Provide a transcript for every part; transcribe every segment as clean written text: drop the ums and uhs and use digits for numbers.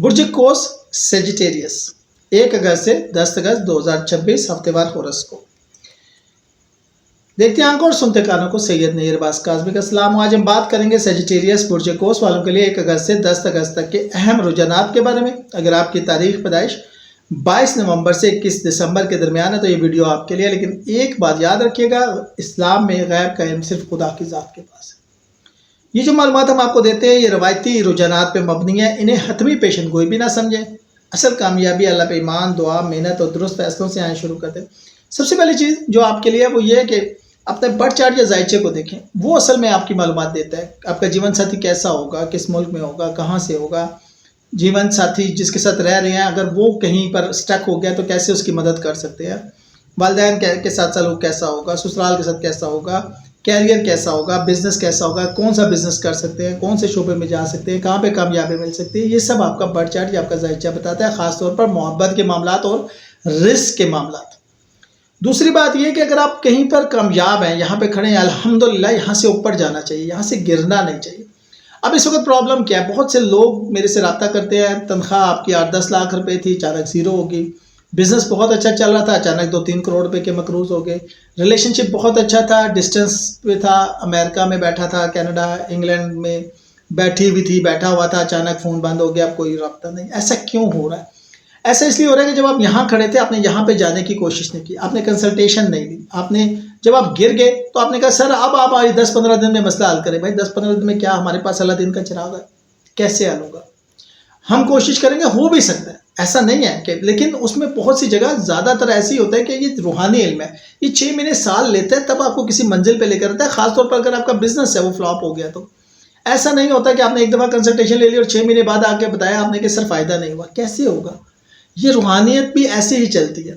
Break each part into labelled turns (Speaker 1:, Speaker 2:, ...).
Speaker 1: برج قوس Sagittarius 1 اگست سے 10 اگست 2026 ہفتے وار ہوراسکوپ دیکھتے ہیں آنکھوں اور سنتے کانوں کو سید نیر عباس کاظمی کا سلام. آج ہم بات کریں گے سیجیٹیریس برج قوس والوں کے لیے 1 اگست سے 10 اگست تک کے اہم رجحانات کے بارے میں. اگر آپ کی تاریخ پیدائش 22 نومبر سے 21 دسمبر کے درمیان ہے تو یہ ویڈیو آپ کے لیے. لیکن ایک بات یاد رکھیے گا، اسلام میں غیب کا علم صرف خدا کی ذات کے پاس ہے. یہ جو معلومات ہم آپ کو دیتے ہیں یہ روایتی رجحانات پہ مبنی ہے. انہیں حتمی پیشن گوئی بھی نہ سمجھیں. اصل کامیابی اللہ پہ ایمان، دعا، محنت اور درست فیصلوں سے آئیں شروع کرتے ہیں. سب سے پہلی چیز جو آپ کے لیے وہ یہ ہے کہ اپنے برتھ چارٹ یا زائچے کو دیکھیں. وہ اصل میں آپ کی معلومات دیتا ہے. آپ کا جیون ساتھی کیسا ہوگا، کس ملک میں ہوگا، کہاں سے ہوگا. جیون ساتھی جس کے ساتھ رہ رہے ہیں اگر وہ کہیں پر سٹک ہو گیا تو کیسے اس کی مدد کر سکتے ہیں. والدین کے ساتھ سلوک کیسا ہوگا، سسرال کے ساتھ کیسا ہوگا، کیریئر کیسا ہوگا، بزنس کیسا ہوگا، کون سا بزنس کر سکتے ہیں، کون سے شعبے میں جا سکتے ہیں، کہاں پہ کامیابی مل سکتی ہے. یہ سب آپ کا برتھ چارٹ یا آپ کا زائچہ بتاتا ہے، خاص طور پر محبت کے معاملات اور رزق کے معاملات. دوسری بات یہ کہ اگر آپ کہیں پر کامیاب ہیں، یہاں پہ کھڑے ہیں، الحمدللہ یہاں سے اوپر جانا چاہیے، یہاں سے گرنا نہیں چاہیے. اب اس وقت پرابلم کیا ہے، بہت سے لوگ میرے سے رابطہ کرتے ہیں، تنخواہ آپ کی 8-10 لاکھ روپے تھی، اچانک زیرو ہوگی. بزنس بہت اچھا چل رہا تھا، اچانک 2-3 کروڑ روپے کے مقروض ہو گئے. ریلیشن شپ بہت اچھا تھا، ڈسٹینس پہ تھا، امریکہ میں بیٹھا تھا، کینیڈا، انگلینڈ میں بیٹھی ہوئی تھی، بیٹھا ہوا تھا، اچانک فون بند ہو گیا، اب کوئی رابطہ نہیں. ایسا کیوں ہو رہا ہے؟ ایسا اس لیے ہو رہا ہے کہ جب آپ یہاں کھڑے تھے آپ نے یہاں پہ جانے کی کوشش نہیں کی، آپ نے کنسلٹیشن نہیں لی. آپ نے جب آپ گر گئے تو آپ نے کہا سر اب آپ 10-15 دن میں مسئلہ حل کریں. بھائی 10-15 دن میں کیا ہمارے پاس اللہ دن کا چراغ ہے، کیسے حل ہوگا؟ ہم کوشش کریں گے، ہو بھی سکتا ہے، ایسا نہیں ہے کہ، لیکن اس میں بہت سی جگہ زیادہ تر ایسی ہوتا ہے کہ یہ روحانی علم ہے. یہ 6 مہینے سال لیتے ہیں تب آپ کو کسی منزل پہ لے کر آتا ہے. خاص طور پر اگر آپ کا بزنس ہے وہ فلاپ ہو گیا تو ایسا نہیں ہوتا کہ آپ نے ایک دفعہ کنسلٹیشن لے لی اور 6 مہینے بعد آ کے بتایا آپ نے کہ سر فائدہ نہیں ہوا. کیسے ہوگا؟ یہ روحانیت بھی ایسے ہی چلتی ہے.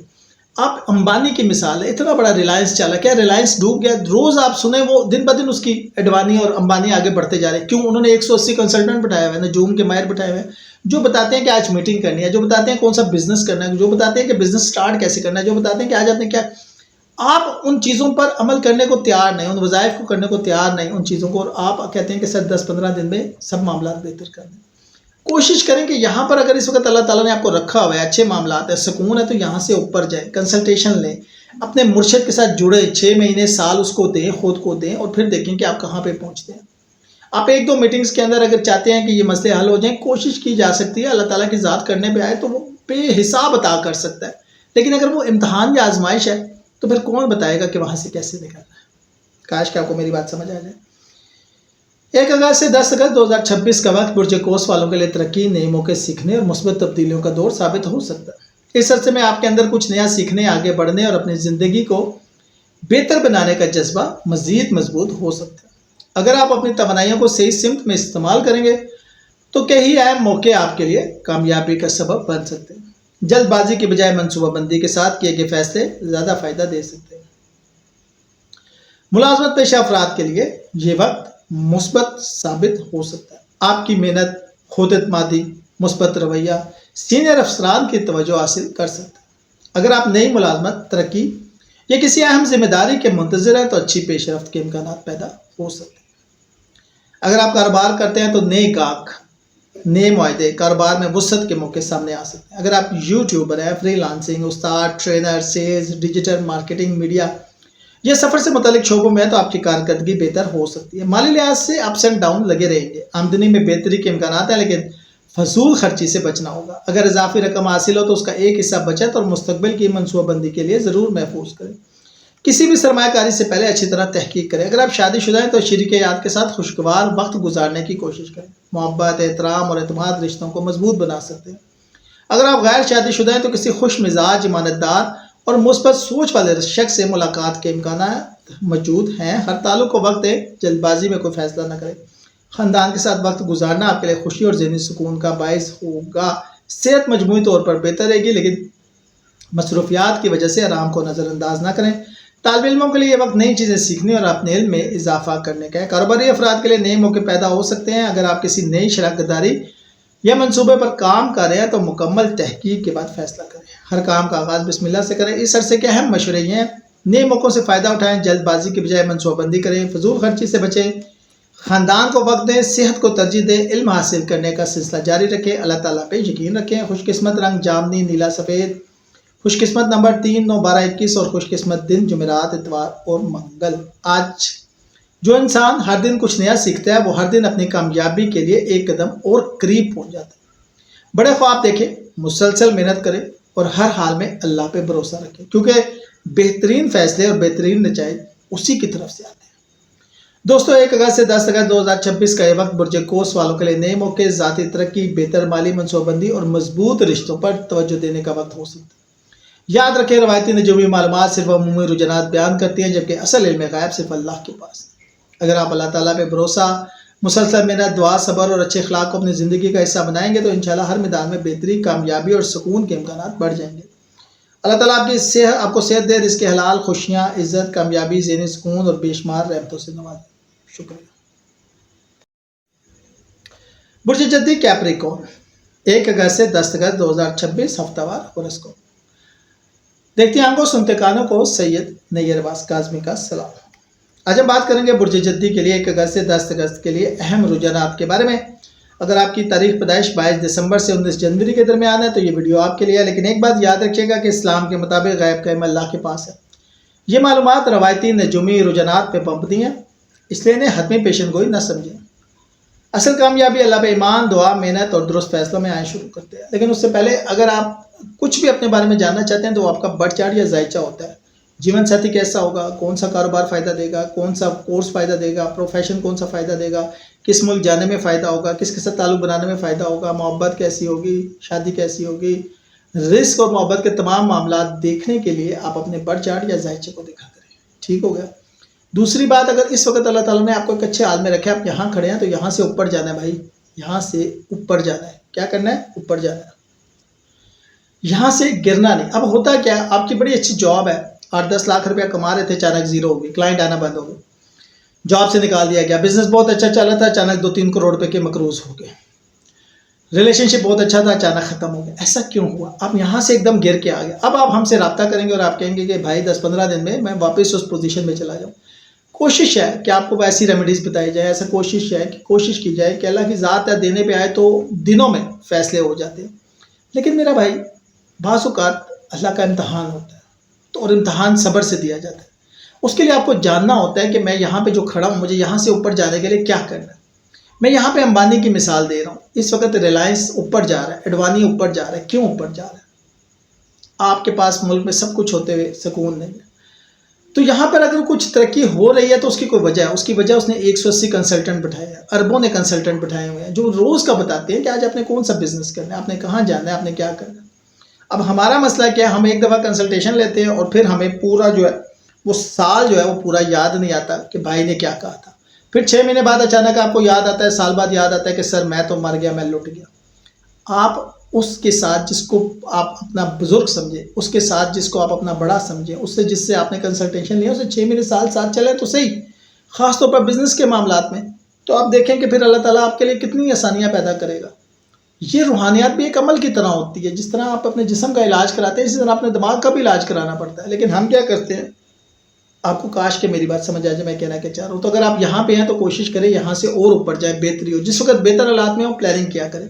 Speaker 1: آپ امبانی کی مثال ہے، اتنا بڑا ریلائنس چلا، کیا ریلائنس ڈوب گیا؟ روز آپ سنیں وہ دن بہ دن اس کی اڈوانی اور امبانی آگے بڑھتے جا رہے ہیں. کیوں؟ انہوں نے 180 کنسلٹنٹ بٹھائے ہوئے ہیں، جوم کے ماہر بٹھائے ہوئے ہیں جو بتاتے ہیں کہ آج میٹنگ کرنی ہے، جو بتاتے ہیں کون سا بزنس کرنا ہے، جو بتاتے ہیں کہ بزنس سٹارٹ کیسے کرنا ہے، جو بتاتے ہیں کہ آج آپ نے کیا. آپ ان چیزوں پر عمل کرنے کو تیار نہیں، ان وظائف کو کرنے کو تیار نہیں، ان چیزوں کو، اور آپ کہتے ہیں کہ سر 10-15 دن میں سب معاملات بہتر کر دیں. کوشش کریں کہ یہاں پر اگر اس وقت اللہ تعالیٰ نے آپ کو رکھا ہوا ہے، اچھے معاملات ہے، سکون ہے، تو یہاں سے اوپر جائیں، کنسلٹیشن لیں، اپنے مرشد کے ساتھ جڑے، 6 مہینے سال اس کو دیں، خود کو دیں، اور پھر دیکھیں کہ آپ کہاں پہ پہنچتے ہیں. آپ 1-2 میٹنگز کے اندر اگر چاہتے ہیں کہ یہ مسئلے حل ہو جائیں، کوشش کی جا سکتی ہے. اللہ تعالیٰ کی ذات کرنے پہ آئے تو وہ بے حساب عطا کر سکتا ہے. لیکن اگر وہ امتحان یا آزمائش ہے تو پھر کون بتائے گا کہ وہاں سے کیسے نکلنا ہے. کاش کہ آپ کو میری بات سمجھ آ جائے. 1 اگست سے 10 اگست 2026 کا وقت برج قوس والوں کے لیے ترقی، نئے موقع سیکھنے اور مثبت تبدیلیوں کا دور ثابت ہو سکتا ہے. اس عرصے میں آپ کے اندر کچھ نیا سیکھنے، آگے بڑھنے اور اپنی زندگی کو بہتر بنانے کا جذبہ مزید مضبوط ہو سکتا ہے. اگر آپ اپنی توانائیوں کو صحیح سمت میں استعمال کریں گے تو کئی اہم موقع آپ کے لیے کامیابی کا سبب بن سکتے ہیں. جلد بازی کی بجائے منصوبہ بندی کے ساتھ کیے گئے فیصلے زیادہ فائدہ دے سکتے ہیں. ملازمت پیشہ افراد کے لیے یہ وقت مثبت ثابت ہو سکتا ہے. آپ کی محنت، خود اعتمادی، مثبت رویہ سینئر افسران کی توجہ حاصل کر سکتا ہے. اگر آپ نئی ملازمت، ترقی یا کسی اہم ذمہ داری کے منتظر ہیں تو اچھی پیش رفت کے امکانات پیدا ہو سکتے ہیں. اگر آپ کاروبار کرتے ہیں تو نئے گاہک، نئے معاہدے، کاروبار میں وسعت کے موقع سامنے آ سکتے ہیں. اگر آپ یوٹیوبر ہیں، فری لانسنگ، استاد، trainer, sales, digital marketing, media یا سفر سے متعلق شعبوں میں تو آپ کی کارکردگی بہتر ہو سکتی ہے. مالی لحاظ سے اپس اینڈ ڈاؤن لگے رہیں گے. آمدنی میں بہتری کے امکانات ہیں لیکن فضول خرچی سے بچنا ہوگا. اگر اضافی رقم حاصل ہو تو اس کا ایک حصہ بچت اور مستقبل کی منصوبہ بندی کے لیے ضرور محفوظ کریں. کسی بھی سرمایہ کاری سے پہلے اچھی طرح تحقیق کریں. اگر آپ شادی شدہ ہیں تو شریک حیات کے ساتھ خوشگوار وقت گزارنے کی کوشش کریں. محبت، احترام اور اعتماد رشتوں کو مضبوط بنا سکتے ہیں. اگر آپ غیر شادی شدہ ہیں تو کسی خوش مزاج، ایماندار اور مثبت سوچ والے شخص سے ملاقات کے امکانات موجود ہیں. ہر تعلق کو وقت ہے، جلد بازی میں کوئی فیصلہ نہ کریں. خاندان کے ساتھ وقت گزارنا آپ کے لیے خوشی اور ذہنی سکون کا باعث ہوگا. صحت مجموعی طور پر بہتر رہے گی لیکن مصروفیات کی وجہ سے آرام کو نظر انداز نہ کریں. طالب علموں کے لیے یہ وقت نئی چیزیں سیکھنے اور اپنے علم میں اضافہ کرنے کا ہے. کاروباری افراد کے لیے نئے موقع پیدا ہو سکتے ہیں. اگر آپ کسی نئی شراکت داری یا منصوبے پر کام کر رہے ہیں تو مکمل تحقیق کے بعد فیصلہ کریں. ہر کام کا آغاز بسم اللہ سے کریں. اس عرصے کے اہم مشورے یہ ہیں: نئے موقعوں سے فائدہ اٹھائیں، جلد بازی کے بجائے منصوبہ بندی کریں، فضول خرچی سے بچیں، خاندان کو وقت دیں، صحت کو ترجیح دیں، علم حاصل کرنے کا سلسلہ جاری رکھیں، اللہ تعالیٰ پہ یقین رکھیں۔ خوش قسمت رنگ جامنی نیلا سفید، خوش قسمت نمبر 3 9 12 21 اور خوش قسمت دن جمعرات اتوار اور منگل۔ آج جو انسان ہر دن کچھ نیا سیکھتا ہے وہ ہر دن اپنی کامیابی کے لیے ایک قدم اور قریب پہنچ جاتا ہے۔ بڑے خواب دیکھیں، مسلسل محنت کریں اور ہر حال میں اللہ پہ بھروسہ رکھیں، کیونکہ بہترین فیصلے اور بہترین نتائج اسی کی طرف سے آتے ہیں۔ دوستو 1 اگست سے 10 اگست 2026 کا یہ وقت برج قوس والوں کے لیے نئے موقع، ذاتی ترقی، بہتر مالی منصوبہ بندی اور مضبوط رشتوں پر توجہ دینے کا وقت ہو سکتا ہے۔ یاد رکھیں، روایتی نجومی معلومات صرف عمومی رجحانات بیان کرتی ہیں، جبکہ اصل علم غیب صرف اللہ کے پاس ہے۔ اگر آپ اللہ تعالیٰ پہ بھروسہ، مسلسل محنت، دعا، صبر اور اچھے اخلاق کو اپنی زندگی کا حصہ بنائیں گے تو انشاءاللہ ہر میدان میں بہتری، کامیابی اور سکون کے امکانات بڑھ جائیں گے۔ اللہ تعالیٰ آپ کو صحت دے، رزق حلال، خوشیاں، عزت، کامیابی، ذہنی سکون اور بے شمار رحمتوں سے نوازے۔ شکریہ۔ برج جدی کیپریکون 1 اگست سے 10 اگست 2026 ہفتہ وار ہوراسکوپ۔ دیکھتی آنکھوں سنتے کانوں کو سید نیر عباس کاظمی کا سلام۔ آج ہم بات کریں گے برج جدی کے لیے 1 اگست سے 10 اگست کے لیے اہم رجحانات کے بارے میں۔ اگر آپ کی تاریخ پیدائش 22 دسمبر سے 19 جنوری کے درمیان ہے تو یہ ویڈیو آپ کے لیے ہے، لیکن ایک بات یاد رکھیے گا کہ اسلام کے مطابق غیب کا علم اللہ کے پاس ہے۔ یہ معلومات روایتی نجومی رجحانات پہ مبنی ہیں، اس لیے انہیں حتمی پیشن گوئی نہ سمجھیں۔ اصل کامیابی اللہ پہ ایمان، دعا، محنت اور درست فیصلوں میں آئیں شروع کرتے ہیں، لیکن اس سے پہلے اگر آپ کچھ بھی اپنے بارے میں جاننا چاہتے ہیں تو وہ آپ کا بڑھ چاڑھ یا ذائچہ ہوتا ہے۔ جیون ساتھی کیسا ہوگا، کون سا کاروبار فائدہ دے گا، کون سا کورس فائدہ دے گا، پروفیشن کون سا فائدہ دے گا، کس ملک جانے میں فائدہ ہوگا، کس کے ساتھ تعلق بنانے میں فائدہ ہوگا، محبت کیسی ہوگی، شادی کیسی ہوگی، رزق اور محبت کے تمام معاملات دیکھنے کے لیے آپ اپنے بڑھ چاڑھ یا ذائچے کو دیکھا کریں۔ ٹھیک ہو گیا؟ دوسری بات، اگر اس وقت اللہ تعالیٰ نے آپ کو ایک اچھے حال میں رکھا ہے، آپ یہاں کھڑے ہیں تو یہاں سے اوپر جانا ہے بھائی، یہاں سے اوپر جانا ہے۔ کیا کرنا ہے؟ اوپر جانا ہے، یہاں سے گرنا نہیں۔ اب ہوتا کیا ہے، آپ کی بڑی اچھی جاب ہے، 8-10 لاکھ روپیہ کما رہے تھے، اچانک زیرو ہو گئی، کلائنٹ آنا بند ہو گئے، جاب سے نکال دیا گیا، بزنس بہت اچھا چل رہا تھا، اچانک 2-3 کروڑ روپے کے مقروض ہو گئے، ریلیشن شپ بہت اچھا تھا، اچانک ختم ہو گیا۔ ایسا کیوں ہوا؟ آپ یہاں سے ایک دم گر کے آ گئے۔ اب آپ ہم سے رابطہ کریں گے اور آپ کہیں گے کہ بھائی 10-15 دن میں واپس اس پوزیشن میں چلا جاؤں۔ کوشش ہے کہ آپ کو ایسی ریمیڈیز بتائی جائے، ایسا کوشش کی جائے کہ اللہ کی ذات ہے، دینے پہ آئے تو دنوں میں فیصلے ہو جاتے ہیں۔ لیکن میرا بھائی، بعض اوقات اللہ کا امتحان ہوتا ہے تو اور امتحان صبر سے دیا جاتا ہے۔ اس کے لیے آپ کو جاننا ہوتا ہے کہ میں یہاں پہ جو کھڑا ہوں، مجھے یہاں سے اوپر جانے کے لیے کیا کرنا ہے۔ میں یہاں پہ امبانی کی مثال دے رہا ہوں، اس وقت ریلائنس اوپر جا رہا ہے، اڈوانی اوپر جا رہا ہے۔ کیوں اوپر جا رہا ہے؟ آپ کے پاس ملک میں سب کچھ ہوتے ہوئے سکون نہیں ہے۔ تو یہاں پر اگر کچھ ترقی ہو رہی ہے تو اس کی کوئی وجہ ہے، اس کی وجہ اس نے 180 کنسلٹنٹ بٹھائے ہیں، اربوں نے کنسلٹنٹ بٹھائے ہوئے ہیں جو روز کا بتاتے ہیں کہ آج آپ نے کون سا بزنس کرنا ہے، آپ نے کہاں جانا ہے، آپ نے کیا کرنا ہے۔ اب ہمارا مسئلہ کیا ہے، ہم ایک دفعہ کنسلٹیشن لیتے ہیں اور پھر ہمیں پورا جو ہے وہ سال جو ہے وہ پورا یاد نہیں آتا کہ بھائی نے کیا کہا تھا۔ پھر 6 مہینے بعد اچانک آپ کو یاد آتا ہے، سال بعد یاد آتا ہے کہ سر میں تو مر گیا، میں لٹ گیا۔ آپ اس کے ساتھ جس کو آپ اپنا بزرگ سمجھے، اس کے ساتھ جس کو آپ اپنا بڑا سمجھیں، اس سے جس سے آپ نے کنسلٹیشن لیا، اسے 6 مہینے سال ساتھ چلے تو صحیح، خاص طور پر بزنس کے معاملات میں، تو آپ دیکھیں کہ پھر اللہ تعالیٰ آپ کے لیے کتنی آسانیاں پیدا کرے گا۔ یہ روحانیات بھی ایک عمل کی طرح ہوتی ہے، جس طرح آپ اپنے جسم کا علاج کراتے ہیں اسی طرح اپنے دماغ کا بھی علاج کرانا پڑتا ہے۔ لیکن ہم کیا کرتے ہیں، آپ کو کاش کہ میری بات سمجھ آ جائے میں کہنا کیا چاہ رہا ہوں۔ تو اگر آپ یہاں پہ ہیں تو کوشش کریں یہاں سے اور اوپر جائیں، بہتری ہو، جس وقت بہتر حالات میں ہو پلاننگ کیا کریں،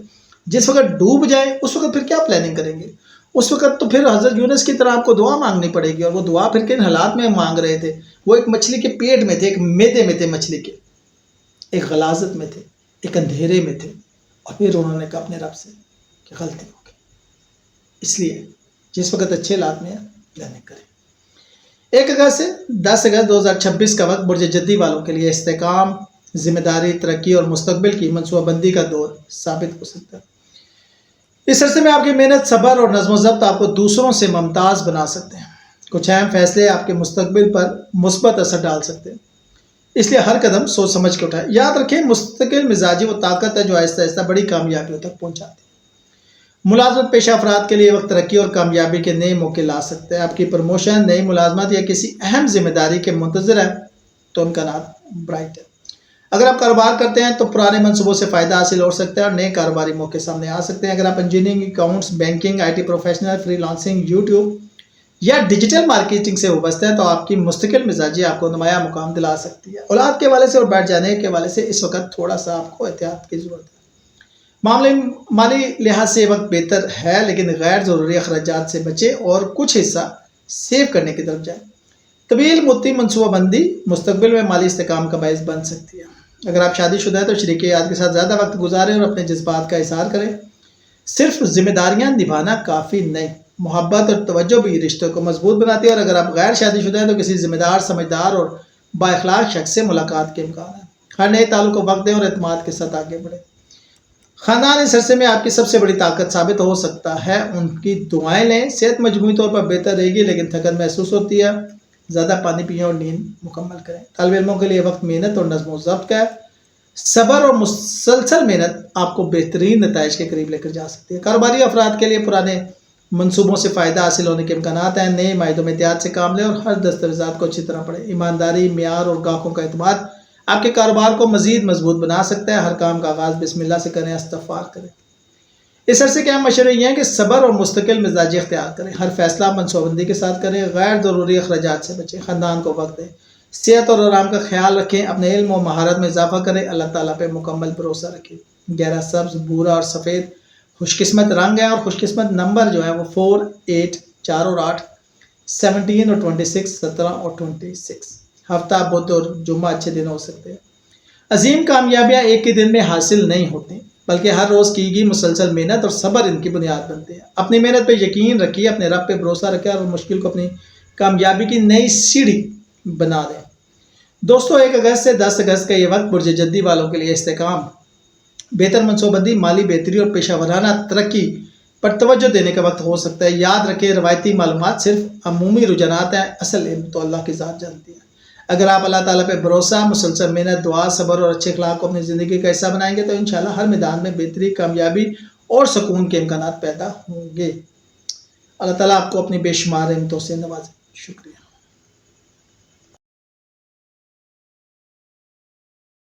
Speaker 1: جس وقت ڈوب جائے اس وقت پھر کیا پلاننگ کریں گے، اس وقت تو پھر حضرت یونس کی طرح آپ کو دعا مانگنی پڑے گی، اور وہ دعا پھر کن حالات میں مانگ رہے تھے، وہ ایک مچھلی کے پیٹ میں تھے، ایک میدے میں تھے مچھلی کے، ایک غلاظت میں تھے، ایک اندھیرے میں تھے، اور پھر انہوں نے کہا اپنے رب سے کہ غلطی ہو گئی۔ اس لیے جس وقت اچھے حالات میں پلاننگ کریں۔ 1 اگست سے 10 اگست 2026 کا وقت برج جدی والوں کے لیے استحکام، ذمہ داری، ترقی اور مستقبل کی منصوبہ بندی کا دور ثابت ہو سکتا ہے۔ اس عرصے میں آپ کی محنت، صبر اور نظم و ضبط آپ کو دوسروں سے ممتاز بنا سکتے ہیں۔ کچھ اہم فیصلے آپ کے مستقبل پر مثبت اثر ڈال سکتے ہیں، اس لیے ہر قدم سوچ سمجھ کے اٹھائیں۔ یاد رکھیں، مستقل مزاجی وہ طاقت ہے جو آہستہ آہستہ بڑی کامیابیوں تک پہنچاتی ہے۔ ملازمت پیشہ افراد کے لیے وقت ترقی اور کامیابی کے نئے موقع لا سکتے ہیں۔ آپ کی پروموشن، نئی ملازمت یا کسی اہم ذمہ داری کے منتظر ہیں تو امکانات برائٹ ہے۔ اگر آپ کاروبار کرتے ہیں تو پرانے منصوبوں سے فائدہ حاصل ہو سکتا ہے اور نئے کاروباری موقع سامنے آ سکتے ہیں۔ اگر آپ engineering, accounts, banking, IT professional, free lancing, YouTube یا ڈیجیٹل مارکیٹنگ سے وابستہ ہے تو آپ کی مستقل مزاجی آپ کو نمایاں مقام دلا سکتی ہے۔ اولاد کے حوالے سے اور بیٹھ جانے کے حوالے سے اس وقت تھوڑا سا آپ کو احتیاط کی ضرورت ہے۔ مالی لحاظ سے یہ وقت بہتر ہے، لیکن غیر ضروری اخراجات سے بچیں اور کچھ حصہ سیو کرنے کی طرف جائیں۔ طویل مدتی منصوبہ بندی مستقبل میں مالی استحکام کا باعث بن سکتی ہے۔ اگر آپ شادی شدہ ہیں تو شریک حیات کے ساتھ زیادہ وقت گزاریں اور اپنے جذبات کا اظہار کریں۔ صرف ذمہ داریاں نبھانا کافی نہیں، محبت اور توجہ بھی رشتوں کو مضبوط بناتی ہے۔ اور اگر آپ غیر شادی شدہ ہیں تو کسی ذمہ دار، سمجھدار اور با اخلاق شخص سے ملاقات کے امکان ہے۔ ہر نئے تعلق کو وقت دیں اور اعتماد کے ساتھ آگے بڑھیں۔ خاندان اس عرصے میں آپ کی سب سے بڑی طاقت ثابت ہو سکتا ہے، ان کی دعائیں لیں۔ صحت مجموعی طور پر بہتر رہے گی، لیکن تھکن محسوس ہوتی ہے۔ زیادہ پانی پئیں اور نیند مکمل کریں۔ طالب علموں کے لیے وقت محنت اور نظم و ضبط کا ہے۔ صبر اور مسلسل محنت آپ کو بہترین نتائج کے قریب لے کر جا سکتی ہے۔ کاروباری افراد کے لیے پرانے منصوبوں سے فائدہ حاصل ہونے کے امکانات ہیں۔ نئے معاہدوں میں احتیاط سے کام لیں اور ہر دستاویزات کو اچھی طرح پڑھیں۔ ایمانداری، معیار اور گاہکوں کا اعتماد آپ کے کاروبار کو مزید مضبوط بنا سکتا ہے۔ ہر کام کا آغاز بسم اللہ سے کریں، استغفار کریں۔ اس عرصے کے اہم مشورے یہ ہیں کہ صبر اور مستقل مزاجی اختیار کریں۔ ہر فیصلہ منصوبہ بندی کے ساتھ کریں، غیر ضروری اخراجات سے بچیں، خاندان کو وقت دیں، صحت اور آرام کا خیال رکھیں، اپنے علم و مہارت میں اضافہ کریں، اللہ تعالیٰ پہ مکمل بھروسہ رکھیں۔ گہرا سبز، بھورا اور سفید خوش قسمت رنگ ہے، اور خوش قسمت نمبر جو ہے وہ 4، 8، 4 اور 8، 17 اور 26، 17 اور 26۔ ہفتہ، بدھ اور جمعہ اچھے دن ہو سکتے ہیں۔ عظیم کامیابیاں ایک ہی دن میں حاصل نہیں ہوتی، بلکہ ہر روز کی گئی مسلسل محنت اور صبر ان کی بنیاد بنتے ہیں۔ اپنی محنت پہ یقین رکھیے، اپنے رب پہ بھروسہ رکھیں اور مشکل کو اپنی کامیابی کی نئی سیڑھی بنا دیں۔ دوستو، 1 اگست سے 10 اگست کا یہ وقت برج جدی والوں کے لیے استحکام، بہتر منصوبہ بندی، مالی بہتری اور پیشہ ورانہ ترقی پر توجہ دینے کا وقت ہو سکتا ہے۔ یاد رکھیں، روایتی معلومات صرف عمومی رجحانات ہیں، اصل علم تو اللہ کی ذات جانتی ہے۔ اگر آپ اللہ تعالیٰ پہ بھروسہ، مسلسل محنت، دعا، صبر اور اچھے اخلاق کو اپنی زندگی کا حصہ بنائیں گے تو انشاءاللہ ہر میدان میں بہتری، کامیابی اور سکون کے امکانات پیدا ہوں گے۔ اللہ تعالیٰ آپ کو اپنی بے شمار نعمتوں سے نوازے۔ شکریہ۔